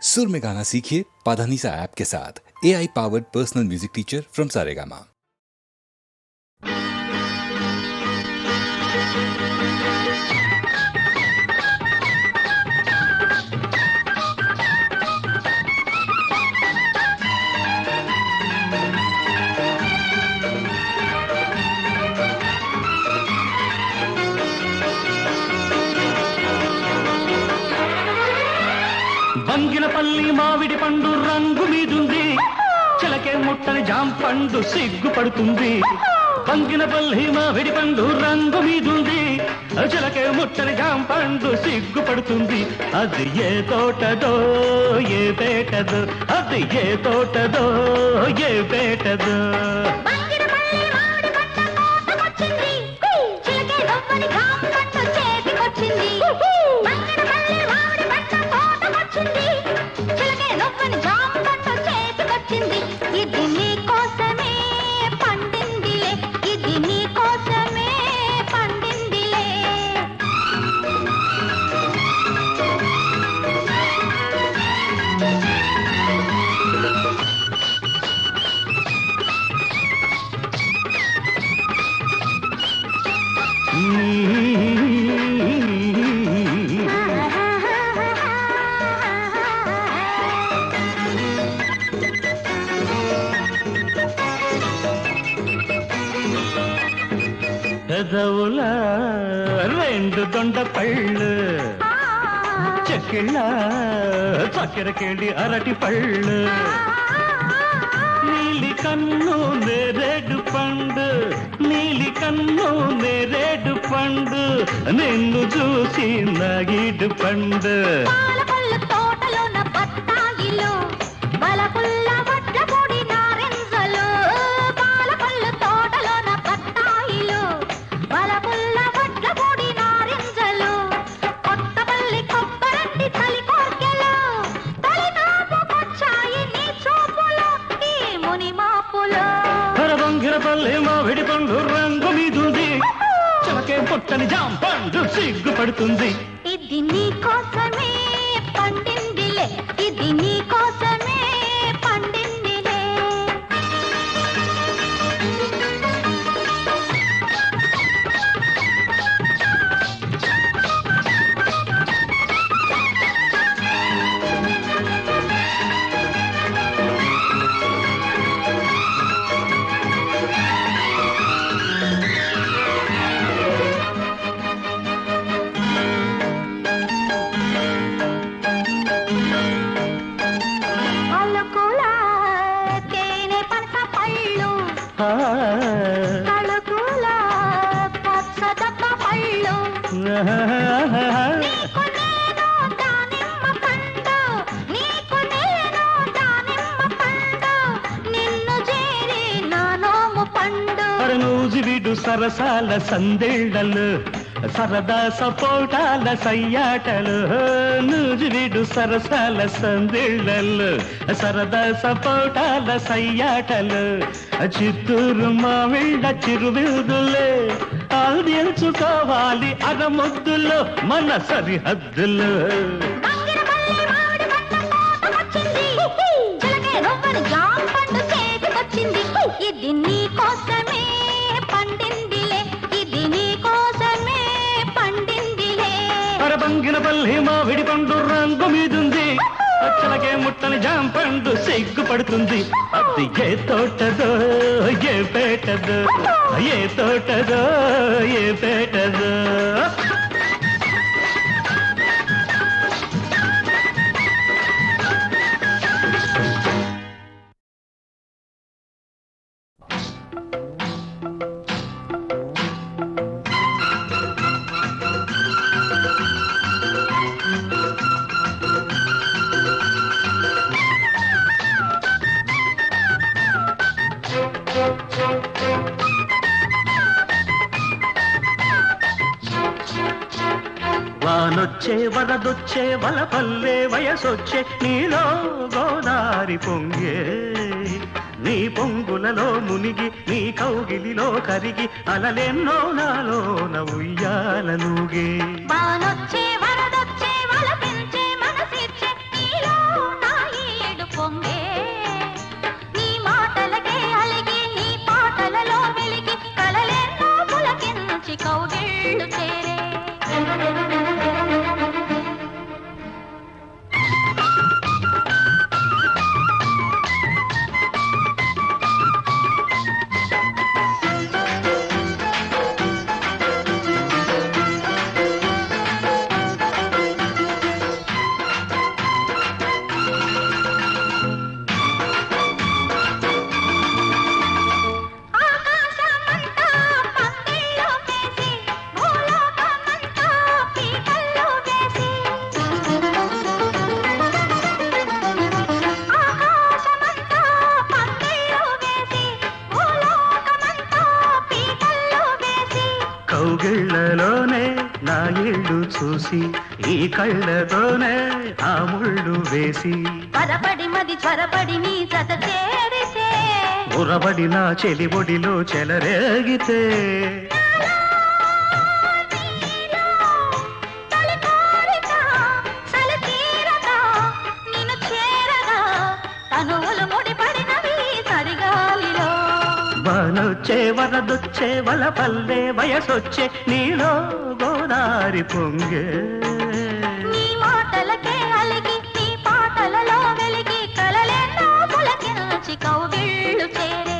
सुर में गाना सीखिए पाधानीसा ऐप के साथ। AI powered personal music teacher from Saregama. Banganapalli మావిడి పండు రంగు మీదుంది, చిలకే ముట్టని జాంపండు సిగ్గుపడుతుంది. బంగినపల్లి మావిడి పండు రంగు మీదుంది, చిలకే ముట్టని జాంపండు సిగ్గుపడుతుంది. అది ఏ తోటదో ఏ పేటదో, అది ఏ తోటదో ఏ పేటదో. పెదవుల రెండు దొండ పళ్ళు, చెక్కిళ్ళ చక్కెరకేళి అరటి పళ్ళు, నీలి కన్ను నేరేడు పండు, నీలి కన్ను నేరేడు పండు, నిన్ను చూసి నగిడు పండు. బంగినపల్లి మావిడి పండు రంగు మీదుంది, చిలకే పుట్టని జాంపండు సిగ్గుపడుతుంది. ఇది నీ కోసమే పండిందిలే, ఇది నీ కోసమే పండిందిలే. కళకుల పచ్చదప్ప పళ్ళు, నీకు నేను దానిమ్మ పండు, నీకు నేను దానిమ్మ పండు, నిన్ను చేరి నా నోము పండు. నూజివిడు సరసాల సందేళ్లలు, సరదా సపోటాల సయ్యాటలు, నూజివిడు సరసాల సందేళ్లలు, సరదా సపోటాల సయ్యాటలు, చిత్తూరు మావిళ్ళ చిరువిరుదులే ఆల్దించుకోవాలి అరముద్దులో మన సరిహద్దులు. ఇది నీ కోసమే పండిందిలే, ఇది నీ కోసమే పండిందిలే. బంగినపల్లి మావిడి పండు రంగు మీదుంది, చిలకే ముట్టని జాంపండు సిగ్గుపడుతుంది. అది ఏ తోటదో ఏ పేటదో, ఏ తోటదో ఏ పేటదో. వానొచ్చే వరదొచ్చే వలపల్లే వయసొచ్చే, నీలో గోదారి పొంగే, నీ పొంగులలో మునిగి నీ కౌగిలిలో కరిగి అలలెన్నో నాలోన ఉయ్యాలనుగే. వానొచ్చే వరదొచ్చే వలపించే మనసిచ్చే, నీలో కళ్ళతోనే ఆ ముళ్ళు వేసి పరపడి మది త్వరపడి నీ జత చేరితే ఉరబడిన చెలి ఒడిలో చెలరేగితే తొలి కోరిక చలి తీరగా నిన్ను చేరగా తనువులు ముడిపడినవి తడిగాలిలో వానొచ్చే వరదొచ్చే వల పల్లె వయసొచ్చే నీలో గోదారి పొంగే నీ మాటలకే అలిగి నీ పాటలలో వెలిగి కలలెన్నో పులకించి కౌగిళ్ళు చేరే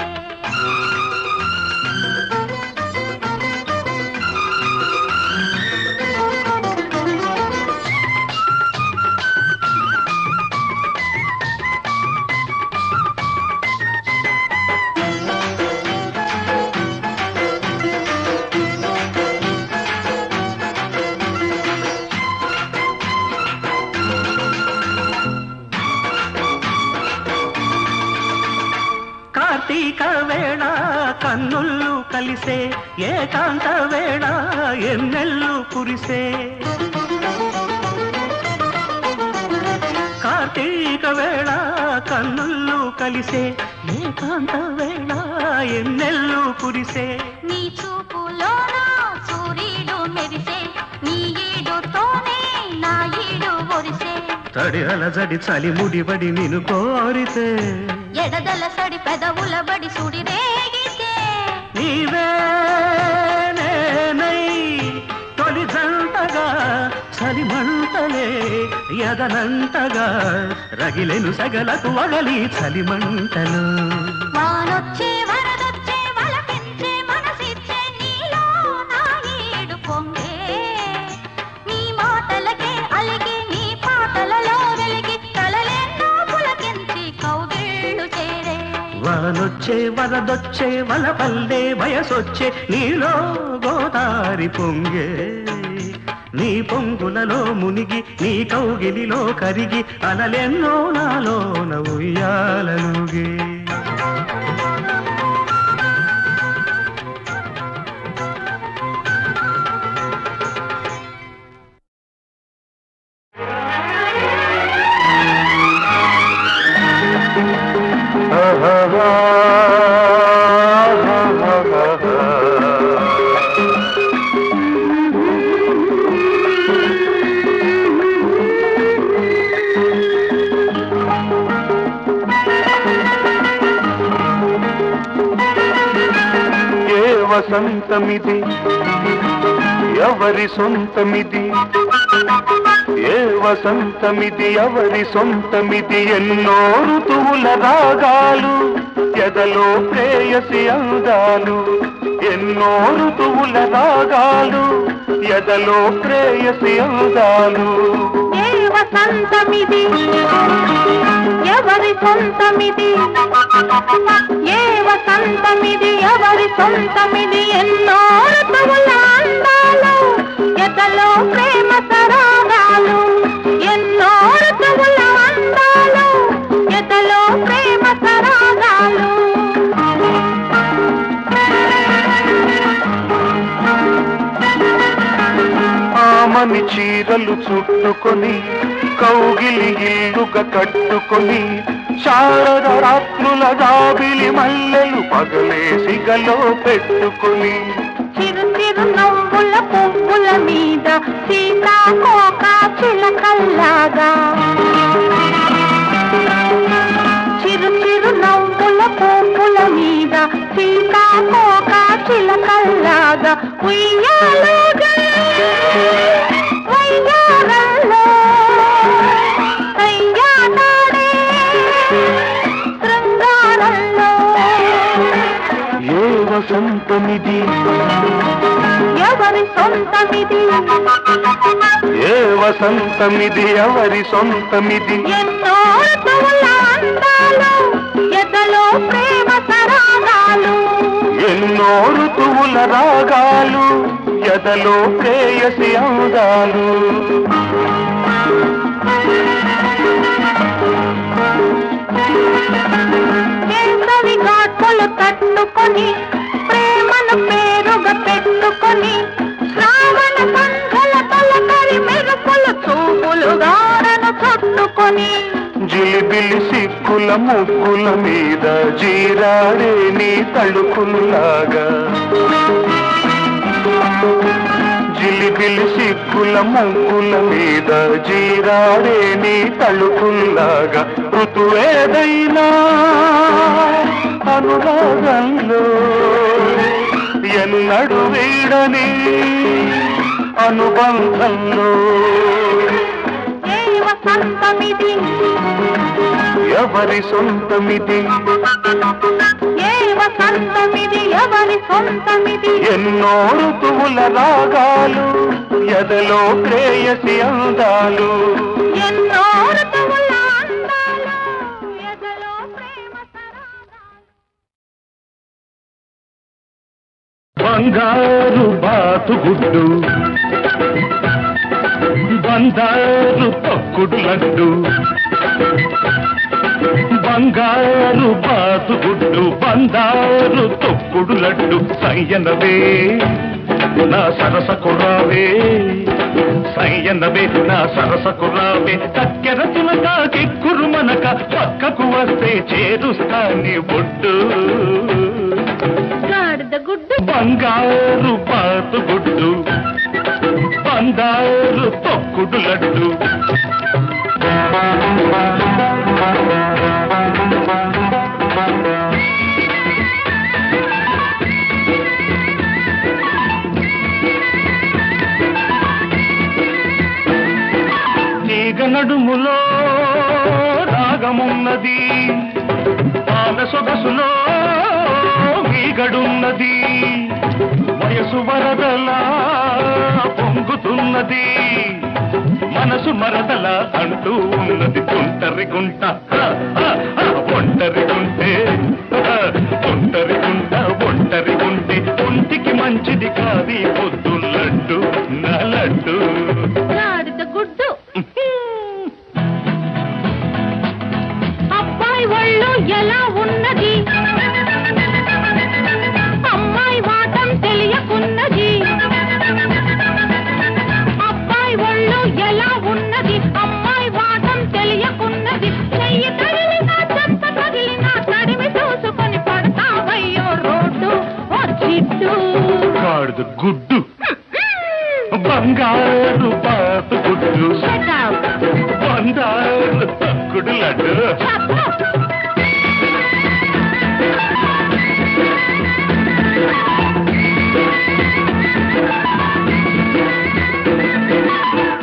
కార్తీక వేళ కన్నుళ్ళు కలిసే ఏకాంత వేళ ఎన్నెళ్ళు కురిసే కార్తీక వేళ కన్నుళ్ళు కలిసే ఏకాంత వేళ ఎన్నెళ్ళు కురిసే నీ చూపులోన సూర్యుడు మెరిసే నీ ఈడుతోనే నా ఈడు ఒరిసే తడి అలజడి చలి ముడిబడి నిన్ను కోరితే ఎడదల సడి పెదవుల బడి సుడి రేగితే నీవే నేనై తొలి జంటగా చలి మంటలే ఎదనంటగా రగిలెను సగలకు వగలి చలి మంటలు వానొచ్చే వరదొచ్చే వలపించే మనసిచ్చే నీలో నా ఈడు పొంగే నీ మాటలకే అలిగి నీ పాటలలో వెలిగి కలలెన్నో పులకించి కౌగిళ్ళు చేరే వానొచ్చే వరదొచ్చే వల పల్లె వయసొచ్చే నీలో గోదారి పొంగే నీ పొంగులలో మునిగి నీ కౌగిలిలో కరిగి అలలెన్నో నాలోన ఉయ్యాలలుగే వసంతమిది ఎవరి సొంతమిది ఏ వసంతమిది ఎవరి సొంతమిది ఎన్నో ఋతువుల రాగాలు ఎదలో ప్రేయసి అందాలు ఎన్నో ఋతువుల రాగాలు ఎదలో ప్రేయసి అందాలు ఏ వసంతమిది ఎవరి సొంతమిది ఏ వసంతమిది ఎవరి సొంతమిది ఎన్నో ఋతువుల అందాలు ఎదలో ప్రేమ సరాగాలు ఎన్నో ఋతువుల అందాలు ఎదలో ప్రేమ సరాగాలు ఆమని చీరలు చుట్టుకొని కౌగిలి ఇల్లుగా కట్టుకొని శారద రాత్రుల జాబిలి మల్లెలు పగలేసి గలో పెట్టుకుని చిరు చిరు నవ్వుల పువ్వుల మీద సీతాకోక చిలకల్లాగా చిరు చిరు నవ్వుల పువ్వుల మీద సీతాకోక చిలకల్లాగా ఉయ్యాలుగా వయ్యారంలో కయ్యాడే శృంగారంలో ఏ వసంతమిది ఎవరి సొంతమిది ఏ వసంతమిది ఎవరి సొంతమిది ఎన్నో ఋతువుల అందాలు ఎదలో ప్రేమ సరాగాలు ఎన్నో ఋతువుల రాగాలు ఎదలో ప్రేయసి అందాలు వేసవి ఘాట్లు తట్టుకొని ప్రేమను పేరుగా పెట్టుకొని శ్రావణ సంధ్యల తొలకరి మెరుపులు చూసి పులుగారను చుట్టుకొని జిలిబిలి సిక్కుల ముక్కుల మీద జీరాడే నీ తళుకుల్లాగా జిలిబిలి సిక్కుల ముక్కుల మీద జీరాడే నీ తళుకుల్లాగా ఋతువేదైనా అనురాగంలో ఎన్నడు వీడని అనుబంధంలో ఏ వసంతమిది ఎవరి సొంతమిది ఏ వసంతమిది ఎవరి సొంతమిది ఎన్నో ఋతువుల రాగాలు ఎదలో ప్రేయసి అందాలు ఎన్నో ఋతువుల అందాలు ఎదలో ప్రేమ సరాగాలు. బంగారు బాతుగుడ్డు బంగారు తొక్కుడు లడ్డు బంగారు బాతుగుడ్డు బంగారు తొక్కుడు లడ్డు సయ్యనవే నా సరసకు రావే సయ్యనవే నా సరసకు రావే చక్కెర చిలక కిక్కురు మనక పక్కకు వస్తే చేరుస్తాని ఒడ్డు గాడిద గుడ్డు బంగారు బాతుగుడ్డు బంగారు తొక్కుడు లడ్డు తీగ నడుములో రాగమున్నది పాల సొగసులో మీగడున్నది వయసు వరదలా పొంగుతున్నది మనసు మరదల అంటూ ఉన్నది తుంటరి గుంట ఒంటరి గుంటే ఒంటరి గుంట ఒంటరి గుంటే ఒంటికి మంచిది కాది పొద్దు లడ్డు నా లడ్డు గాడిద గుడ్డు అబ్బాయి ఒళ్ళు ఎలా ఉన్నది అమ్మాయి వాటం తెలియకున్నది అబ్బాయి ఒళ్ళు ఎలా ఉన్నది అమ్మాయి వాటం తెలియకున్నది చెయ్యి తగిలినా చెత్త తగిలినా తడిమి చూసుకొని పడతావయ్యో రోడ్డు ఓ చిట్టు గాడిద గుడ్డు బంగారు బాతు గుడ్డు బంగారు తక్కుడు లడ్డు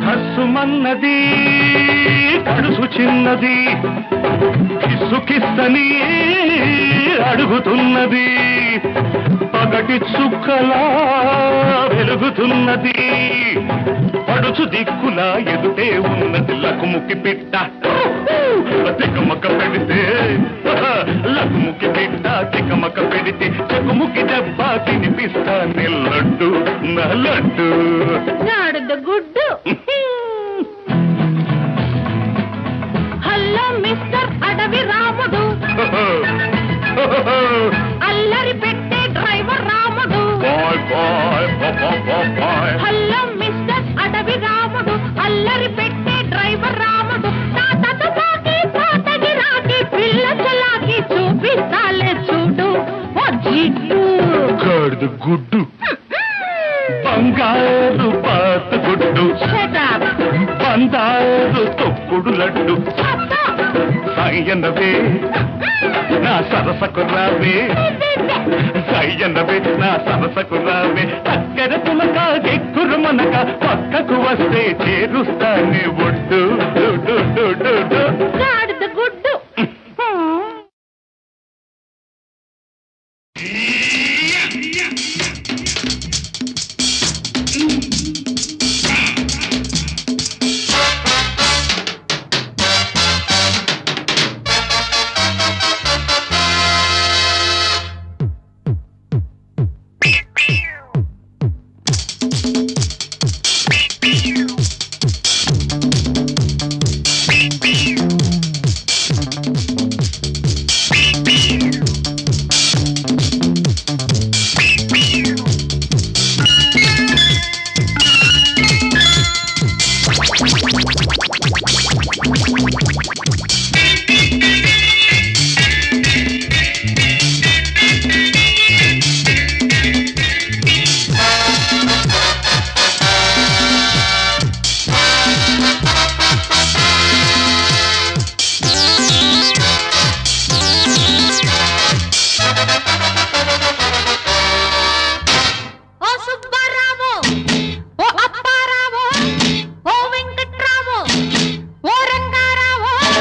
కసుమన్నది కడుసు చిన్నది కిస్సు కిస్తని అడుగుతున్నది పగటి చుక్కలా వెలుగుతున్నది పడుచు దిక్కులా ఎదుటే ఉన్నది లకుముకి పిట్ట తికమక పెడితే లకుముకి పిట్ట తికమక పెడితే చెకుముకి దెబ్బ తినిపిస్తా లడ్డు నా లడ్డు గాడిద గుడ్డు హలో మిస్టర్ అడవి రాముడు అల్లరి పెట్టే driver Ramudu bye bye bye hello mister Adavi Ramudu అల్లరి పెట్టే డ్రైవర్ రాముడు తాతకు పాకి తాతకి రాకి పిల్ల చలాకి చూపిస్తాలే చూడు ఓ జిడ్డు గాడిద గుడ్డు బంగారు బాతు గుడ్డు బంగారు తొక్కుడు లడ్డు సయ్యనవే నా సరసకు రావే సయ్యనవే నా సరసకు రావే చక్కెర పులక ఎక్కురు మనక పక్కకు వస్తే చేరుస్తాని ఒడ్డు గాడిద గుడ్డు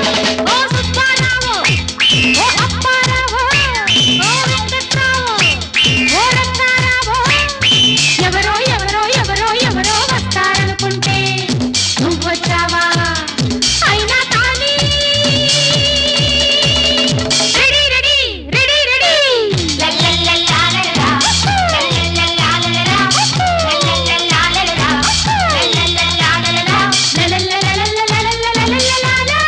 ఓ సుబ్బారావు, ఓ అప్పారావు, ఓ వెంకట్రావు, ఓ రంగారావు. ఎవరో ఎవరో ఎవరో ఎవరో వస్తారనుకుంటే నువ్వొచ్చావా? అయినా కానీ రెడీ రెడీ రెడీ రెడీ. లల్లల్లల్లాలలా, లల్లల్లల్లాలలా, లల్లల్లల్లాలలా, లల్లల్లల్లాలలా, లల్లల్లల్లాలలా.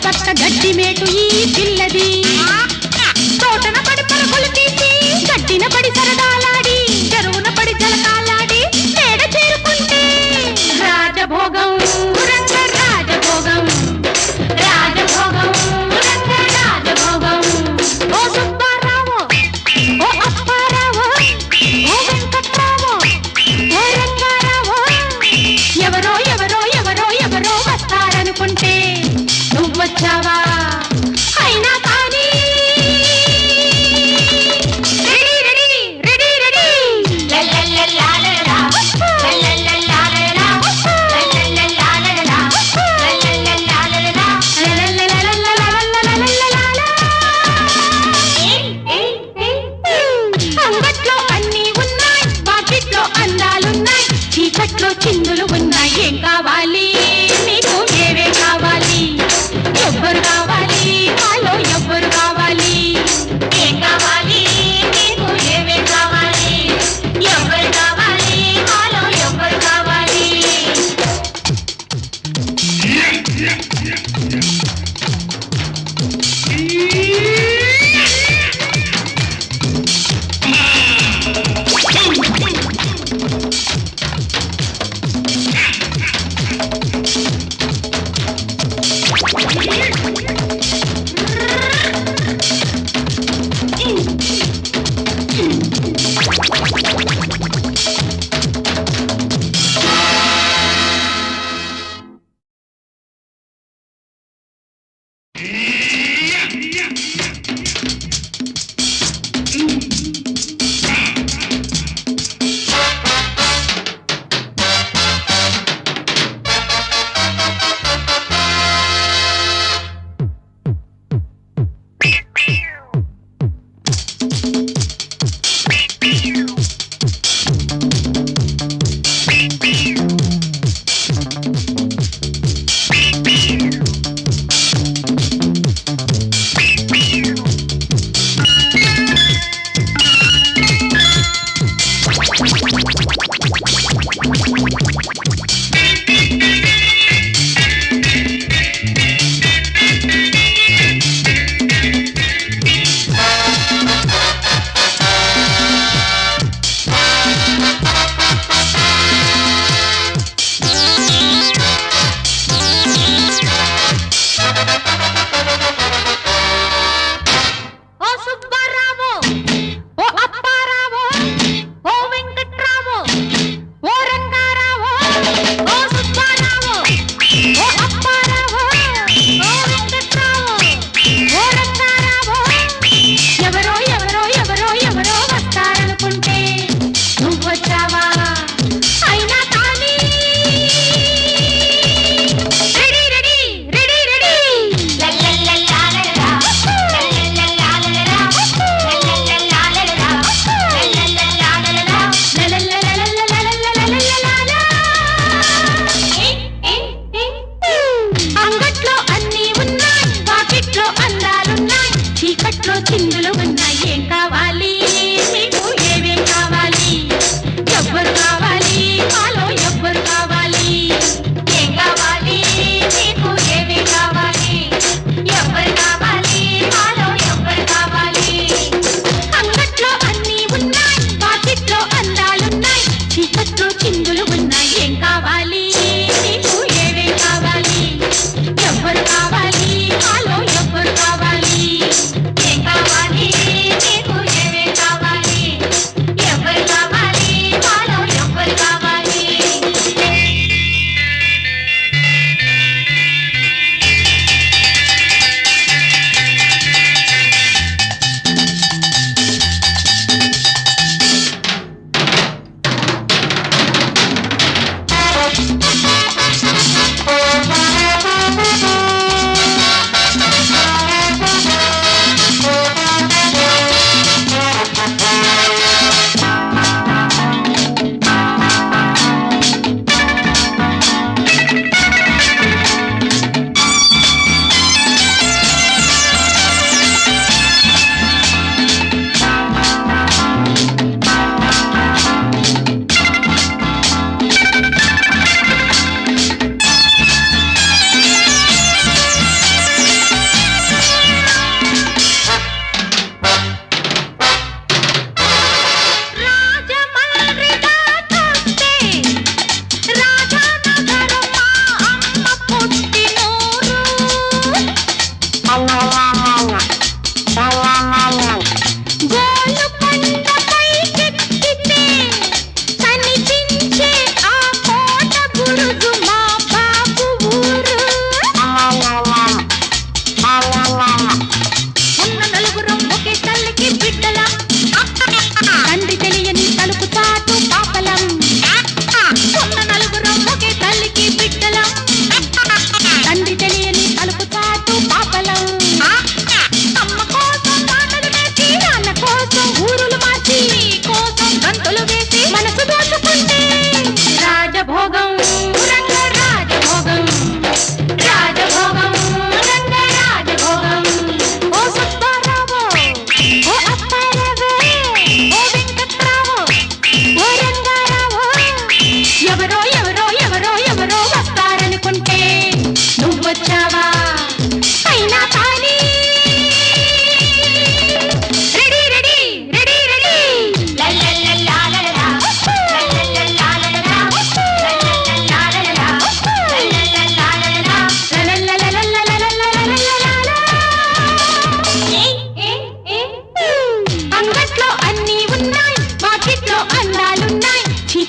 పక్క గడ్డి మేటు ఈ పిల్లది తోటన పడి పరుగులు తీసి గడ్డిన పడి సరదాలాడి చెరువున పడి జలకాలాడి మేడ చేరుకుంటే రాజభోగం రంగ రాజభోగం రాజభోగం రంగ రాజభోగం ఓ సుబ్బారావు ఓ అప్పారావు ఓ వెంకట్రావు ఓ రంగారావు ఎవరో ఎవరో ఎవరో ఎవరో వస్తారనుకుంటే నువ్వొచ్చావా అయినా కానీ అంగట్లో అన్నీ ఉన్నాయి వాకిట్లో అందాలున్నాయి చీకట్లో చిందులు ఉన్నాయి ఏం కావాలి నీకు ఏవే కావాలి ఎవ్వరు కావాలి మాలో ఎవ్వరు కావాలి ఏం కావాలి నీకు ఏవే కావాలి ఎవ్వరు కావాలి మాలో ఎవ్వరు కావాలి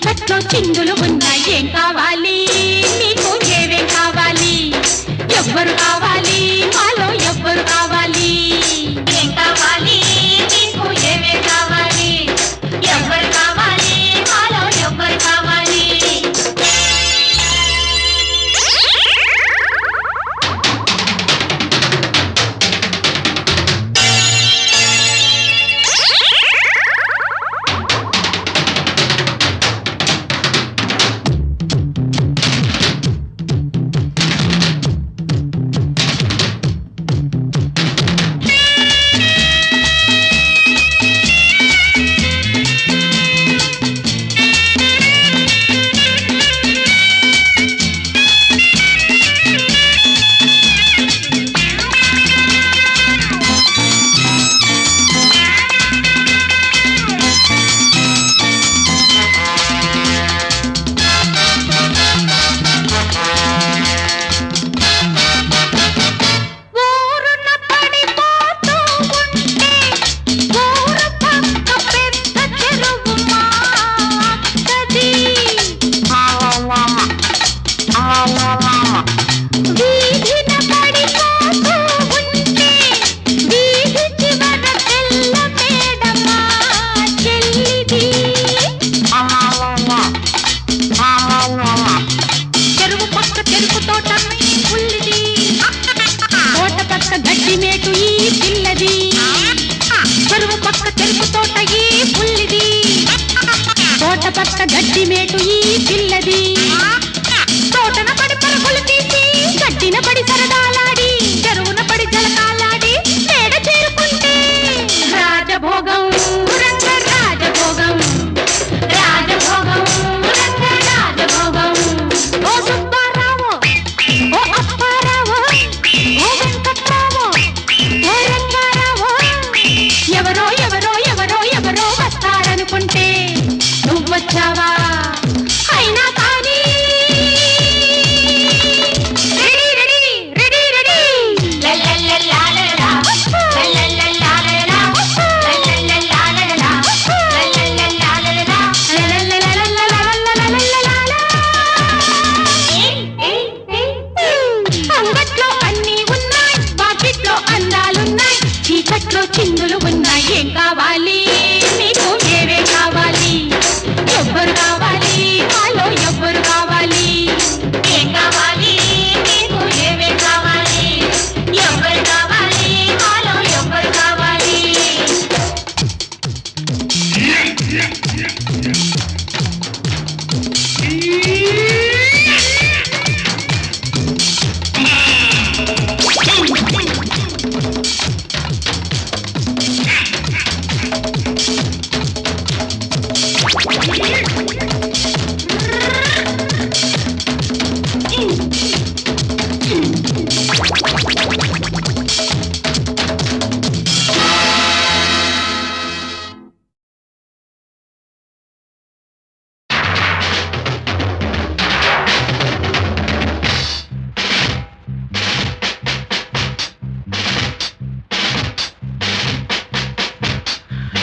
చీకట్లో చిందులు ఉన్నాయి ఏం కావాలి నీకు ఏవేం కావాలి ఎవ్వరు కావాలి మాలో ఎవ్వరు కావాలి ఏం కావాలి నీకు ఏవేం కావాలి ఎవ్వరు కావాలి మాలో ఎవ్వరు కావాలి పక్క గడ్డి మేటు ఈ పిల్లది తోటన పడి పరుగులు తీసి గడ్డిన పడి సరదాలాడి చెరువున పడి జలకాలాడి మేడ చేరుకుంటే రాజభోగం రంగ రాజభోగం రాజభోగం రంగ రాజభోగం ఓ సుబ్బారావు ఓ అప్పారావు ఓ వెంకట్రావు ఓ రంగారావు ఎవరో ఎవరో ఎవరో ఎవరో వస్తారనుకుంటే వచ్చావా అయినా కానీ రెడీ రెడీ రెడీ రెడీ లల్లల్లల్లాలలా లల్లల్లల్లాలలా లల్లల్లల్లాలలా లల్లల్లల్లాలలా లల్లల్లల్లాలలా అంగట్లో అన్నీ ఉన్నాయి బాకెట్లో అందాలున్నాయి చీకట్లో చిందులు ఉన్నాయి ఏం కావాలి నీకు ఏవే కావాలి ఎవ్వరు కావాలి మాలో ఎవ్వరు కావాలి ఏం కావాలి నీకు ఏవే కావాలి ఎవ్వరు కావాలి మాలో ఎవ్వరు కావాలి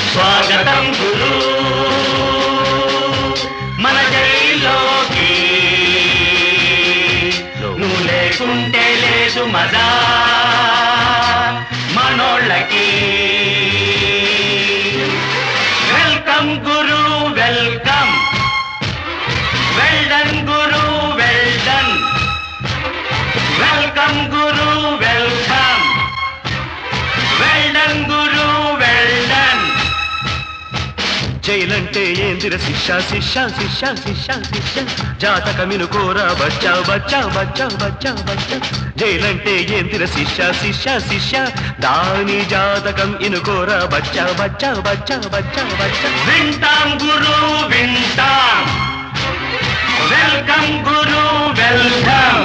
స్వాగతం గురు మన జైల్లోకి నువ్వు లేకుంటే లేదు మజా మనోళ్ళకి వెల్కమ్ గురు వెల్కమ్ వెల్డన్ గురు వెల్డన్ వెల్కమ్ గురు వెల్కమ్ వెల్డన్ గురు వెల్డన్ జైలంటే ఏందిర శిక్ష శిక్ష శిక్ష శిక్ష శిక్ష జాతకమిను కోరా బచ్చా బచ్చా బచ్చా బచ్చా బచ్చా జైలంటే ఏందిర శిక్ష శిక్ష శిక్ష దాని జాతకం ఇనుకోరా బచ్చా బచ్చా బచ్చా బచ్చా బచ్చా వింటాం గురు వింటాం వెల్కమ్ గురు వెల్కమ్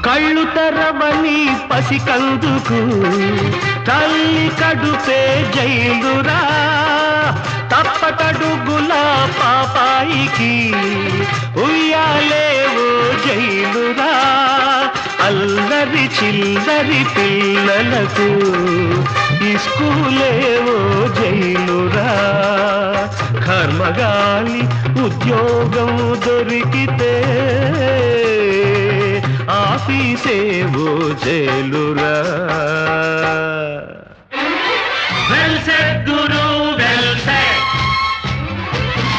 కళ్ళు సుందరమణి పసికందుకు తల్లి కడుపే జైలురా తప్పటడుగుల పాపాయికి ఉయ్యాలేవో జైలురా అల్లరి చిల్లరి పిల్లలకు ఇస్కూలేవో జైలురా కర్మగాలి ఉద్యోగం దొరికితే ఆఫీసేవో జైలురా వెల్ సెడ్ గురు వెల్ సెడ్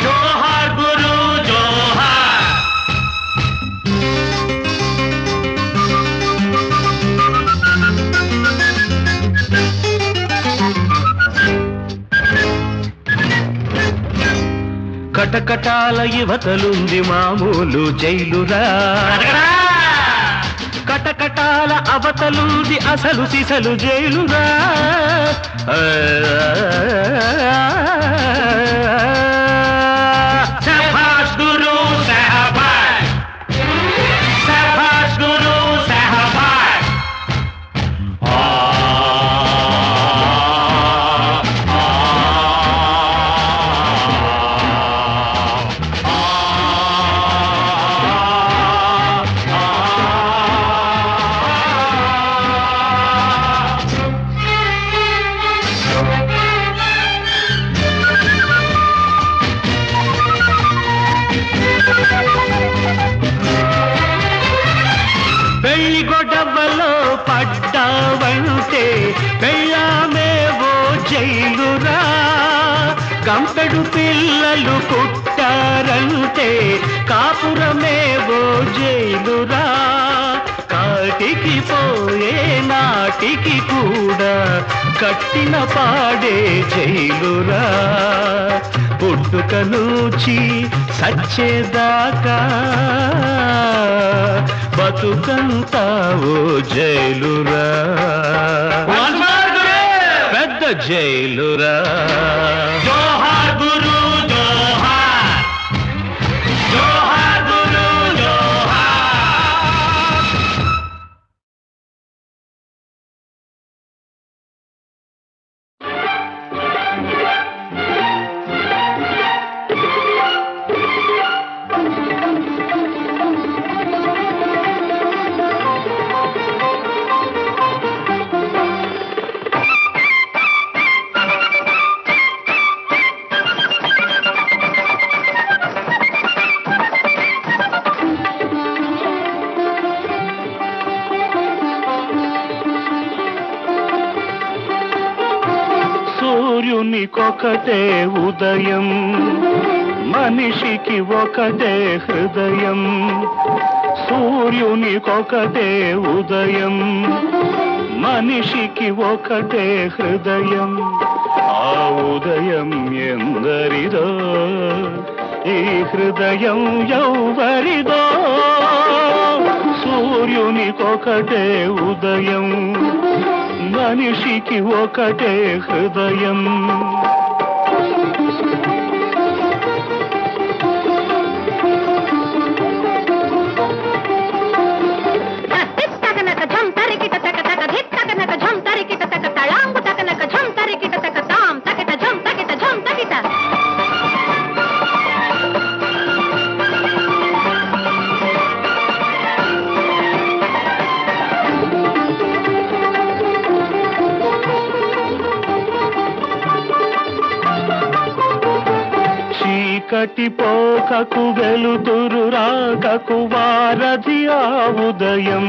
జోహార్ గురు జోహార్ కటకటాల యువతలుంది మామూలు జైలురా కటకటాల అవతలుంది అసలు సిసలు జైలురా శభాష్ గురు శభాష్ శభాష్ గురు శభాష్ పెళ్లి గొడవలో పడ్డావంటే పెళ్ళామేవో జైలురా గంపెడు పిల్లలు పుట్టారంటే కాపురమేవో జైలురా కాటికి పోయే నాటికి కూడా కట్టిన పాడే జైలురా పుట్టుక నుంచి సచ్చేదాకా బతుకంతా ఓ జైలురా పెద్ద జైలురా జోహార్ గురు జోహార్ జోహార్ గురు జోహార్ సూర్యునికొకటే ఉదయం మనిషికి ఒకటే హృదయం సూర్యునికొకటే ఉదయం మనిషికి ఒకటే హృదయం ఆ ఉదయం ఎందరిదో ఈ హృదయం ఎవరిదో సూర్యునికొకటే ఉదయం మనిషికి ఒకటే హృదయం చీకటి పోకకు వెలుతురు రాకకు వారధి ఆ ఉదయం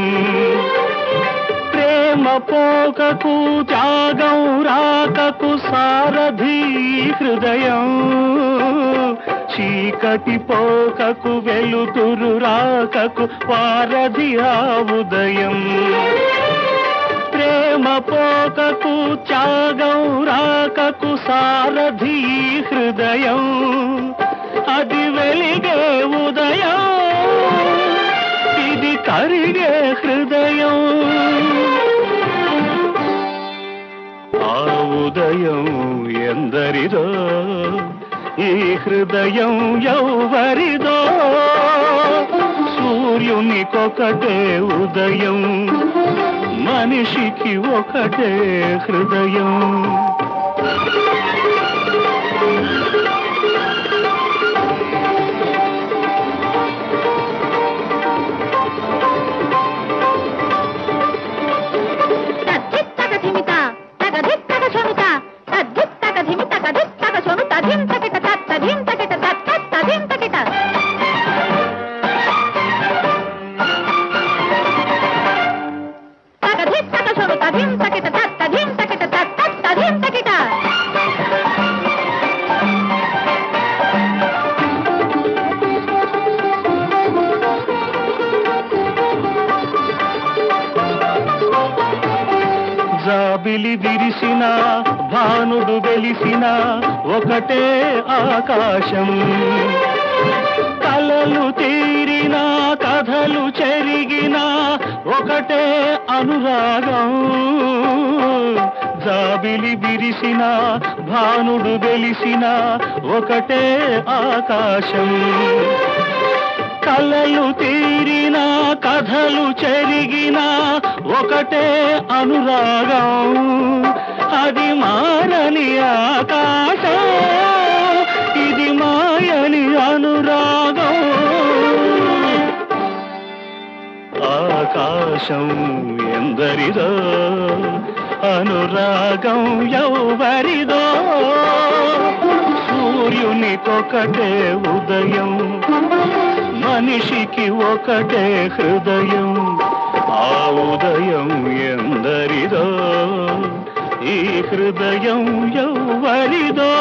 ప్రేమ పోకకు త్యాగం రాకకు సారథి హృదయం చీకటి పోకకు వెలుతురు రాకకు వారధి ఆ ఉదయం ప్రేమ పోకకు త్యాగం రాకకు సారథి హృదయం అది వెలిగే ఉదయం ఇది కరిగే హృదయం ఆ ఉదయం ఎందరిదో ఈ హృదయం ఎవరిదో సూర్యు సూర్యునికొకటే ఉదయం, మనిషికి ఒకటే హృదయం. జాబిలి విరిసిన భానుడు వెలిసిన ఒకటే ఆకాశం, కలలు తీరిన కథలు చెరిగిన ఒకటే అనురాగం. జాబిలి విరిసిన భానుడు వెలిసిన ఒకటే ఆకాశం, కలలు తీరిన కథలు చెరిగిన ఒకటే అనురాగం. అది మారని ఆకాశం, ఇది మాయని అనురాగం. ఆకాశం ఎందరిదో, అనురాగం ఎవరిదో. సూర్యునికొకటే ఉదయం, మనిషికి ఒకటే హృదయం. ఆ ఉదయం ఎందరిదో, ఈ హృదయం ఎవరిదో.